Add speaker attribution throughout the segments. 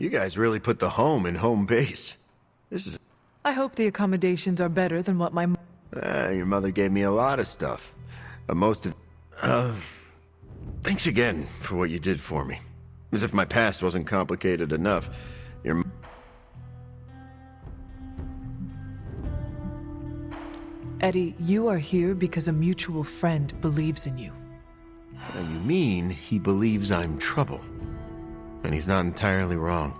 Speaker 1: You guys really put the home in home base. This is...
Speaker 2: I hope the accommodations are better than what my
Speaker 1: your mother gave me a lot of stuff. Most of... Thanks again for what you did for me. As if my past wasn't complicated enough. Your...
Speaker 2: Eddie, you are here because a mutual friend believes in you.
Speaker 1: You mean he believes I'm trouble. And he's not entirely wrong.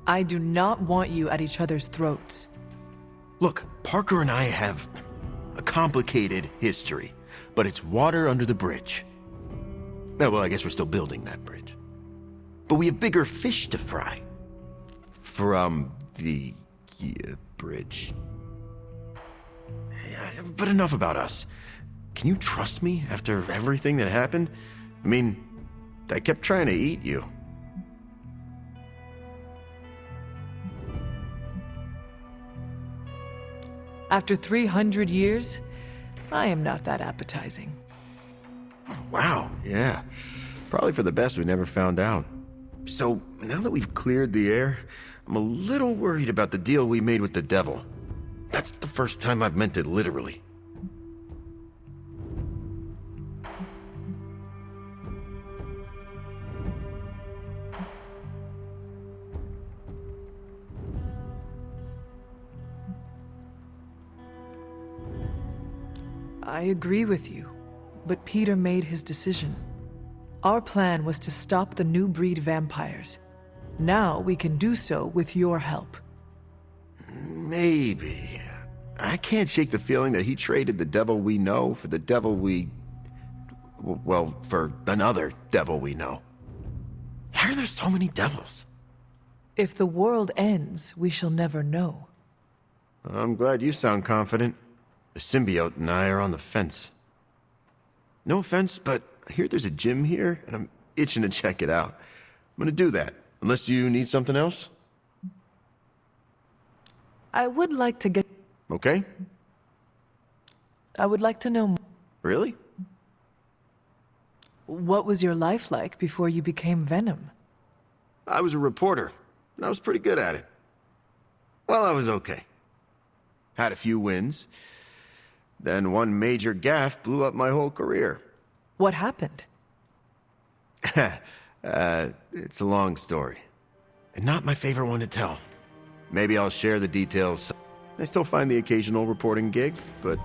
Speaker 2: I do not want you at each other's throats.
Speaker 1: Look, Parker and I have a complicated history, but it's water under the bridge. Well, I guess we're still building that bridge. But we have bigger fish to fry. From the bridge. Yeah, but enough about us. Can you trust me after everything that happened? I mean, I kept trying to eat you.
Speaker 2: After 300 years, I am not that appetizing.
Speaker 1: Wow, yeah. Probably for the best we never found out. So, now that we've cleared the air, I'm a little worried about the deal we made with the devil. That's the first time I've meant it literally.
Speaker 2: I agree with you, but Peter made his decision. Our plan was to stop the new breed vampires. Now we can do so with your help.
Speaker 1: Maybe. I can't shake the feeling that he traded the devil we know for the devil we... well, for another devil we know. Why are there so many devils?
Speaker 2: If the world ends, we shall never know.
Speaker 1: I'm glad you sound confident. The symbiote and I are on the fence. No offense, but I hear there's a gym here, and I'm itching to check it out. I'm gonna do that, unless you need something else.
Speaker 2: I would like to get...
Speaker 1: Okay?
Speaker 2: I would like to know more.
Speaker 1: Really?
Speaker 2: What was your life like before you became Venom?
Speaker 1: I was a reporter, and I was pretty good at it. Well, I was okay. Had a few wins. Then one major gaffe blew up my whole career.
Speaker 2: What happened?
Speaker 1: It's a long story. And not my favorite one to tell. Maybe I'll share the details. I still find the occasional reporting gig, but...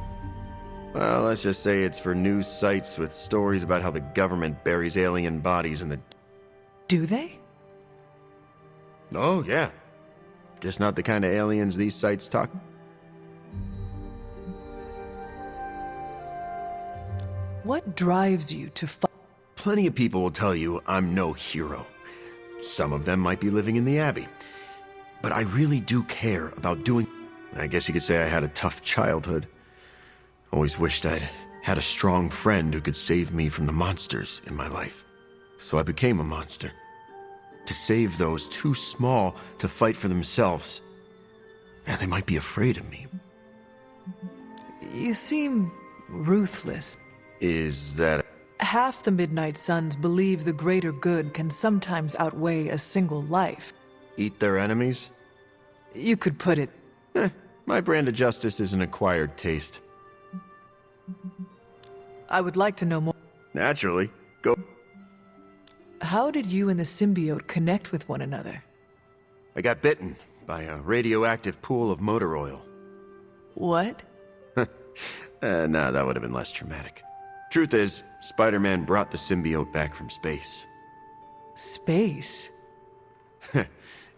Speaker 1: well, let's just say it's for news sites with stories about how the government buries alien bodies in the...
Speaker 2: Do they?
Speaker 1: Oh, yeah. Just not the kind of aliens these sites talk...
Speaker 2: What drives you to fight?
Speaker 1: Plenty of people will tell you I'm no hero. Some of them might be living in the Abbey. But I really do care about doing... I guess you could say I had a tough childhood. Always wished I'd had a strong friend who could save me from the monsters in my life. So I became a monster. To save those too small to fight for themselves. Yeah, they might be afraid of me.
Speaker 2: You seem ruthless.
Speaker 1: Is that...
Speaker 2: Half the Midnight Suns believe the greater good can sometimes outweigh a single life.
Speaker 1: eat their enemies?
Speaker 2: You could put it...
Speaker 1: My brand of justice is an acquired taste.
Speaker 2: I would like to know more.
Speaker 1: Naturally. Go.
Speaker 2: How did you and the symbiote connect with one another?
Speaker 1: I got bitten by a radioactive pool of motor oil.
Speaker 2: What?
Speaker 1: Nah, that would have been less traumatic. Truth is, Spider-Man brought the symbiote back from space.
Speaker 2: Space?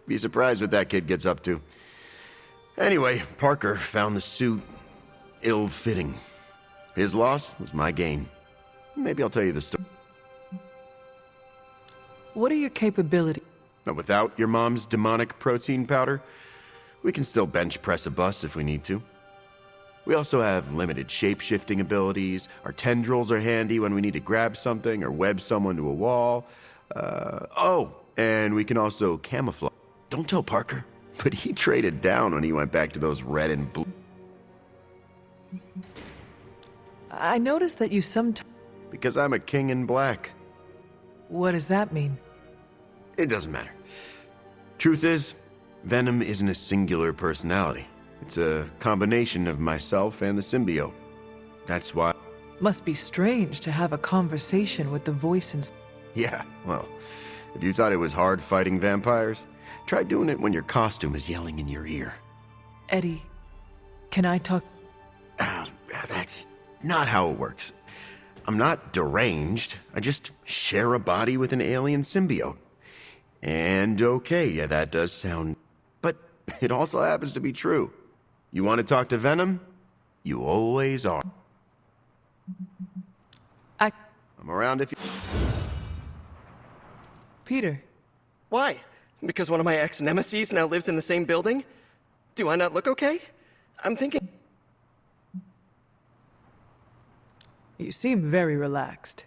Speaker 1: Be surprised what that kid gets up to. Anyway, Parker found the suit ill-fitting. His loss was my gain. Maybe I'll tell you the story.
Speaker 2: What are your capabilities?
Speaker 1: But without your mom's demonic protein powder, we can still bench press a bus if we need to. We also have limited shape-shifting abilities. Our tendrils are handy when we need to grab something or web someone to a wall. Oh, and we can also camouflage. Don't tell Parker, but he traded down when he went back to those red and blue.
Speaker 2: I noticed that you sometimes...
Speaker 1: Because I'm a king in black.
Speaker 2: What does that mean?
Speaker 1: It doesn't matter. Truth is, Venom isn't a singular personality. It's a combination of myself and the symbiote. That's why...
Speaker 2: Must be strange to have a conversation with the voice in...
Speaker 1: Yeah, well, if you thought it was hard fighting vampires, try doing it when your costume is yelling in your ear.
Speaker 2: Eddie, can I talk?
Speaker 1: That's not how it works. I'm not deranged. I just share a body with an alien symbiote. And okay, yeah, that does sound... But it also happens to be true. You want to talk to Venom? You always are. I'm around if you...
Speaker 2: Peter,
Speaker 3: Why? Because one of my ex-nemeses now lives in the same building? Do I not look okay? I'm thinking...
Speaker 2: you seem very relaxed.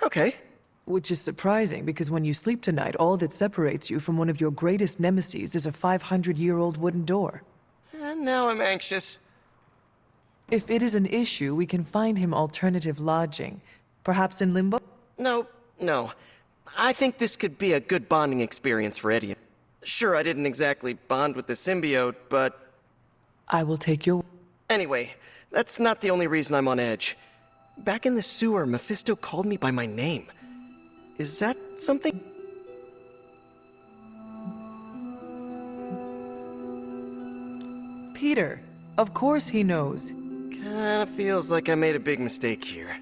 Speaker 3: Okay.
Speaker 2: Which is surprising because when you sleep tonight, all that separates you from one of your greatest nemeses is a 500-year-old wooden door.
Speaker 3: And now I'm anxious.
Speaker 2: If it is an issue, we can find him alternative lodging. Perhaps in Limbo?
Speaker 3: No. I think this could be a good bonding experience for Eddie. Sure, I didn't exactly bond with the symbiote, but...
Speaker 2: I will take your...
Speaker 3: Anyway, that's not the only reason I'm on edge. Back in the sewer, Mephisto called me by my name. Is that something?
Speaker 2: Peter, of course he knows.
Speaker 3: Kinda feels like I made a big mistake here.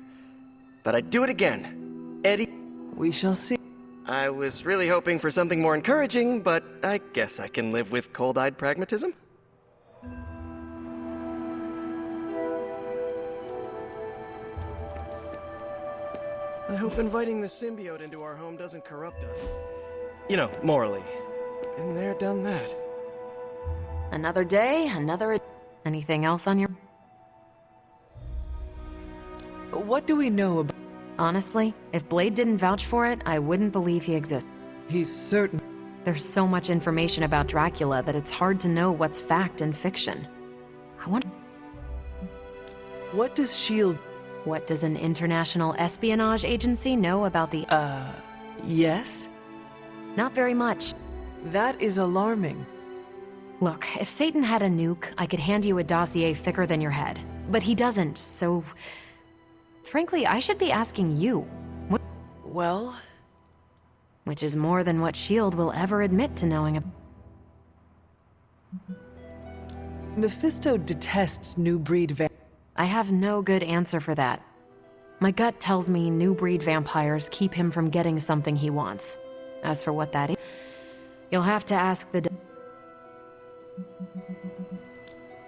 Speaker 3: But I'd do it again. Eddie,
Speaker 2: We shall see.
Speaker 3: I was really hoping for something more encouraging, but I guess I can live with cold-eyed pragmatism. I hope inviting the symbiote into our home doesn't corrupt us. You know, morally. Been there, done that.
Speaker 4: Another day, another... Anything else on your...
Speaker 2: What do we know about...
Speaker 4: Honestly, if Blade didn't vouch for it, I wouldn't believe he exists.
Speaker 2: He's certain...
Speaker 4: There's so much information about Dracula that it's hard to know what's fact and fiction. I wonder...
Speaker 2: What does S.H.I.E.L.D...
Speaker 4: What does an international espionage agency know about the...
Speaker 2: Yes?
Speaker 4: Not very much.
Speaker 2: That is alarming.
Speaker 4: Look, if Satan had a nuke, I could hand you a dossier thicker than your head. But he doesn't, so... Frankly, I should be asking you.
Speaker 2: Well...
Speaker 4: Which is more than what S.H.I.E.L.D. will ever admit to knowing about.
Speaker 2: Mephisto detests new breed
Speaker 4: I have no good answer for that. My gut tells me new breed vampires keep him from getting something he wants. As for what that is, you'll have to ask the...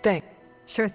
Speaker 2: Thank...
Speaker 4: Sure.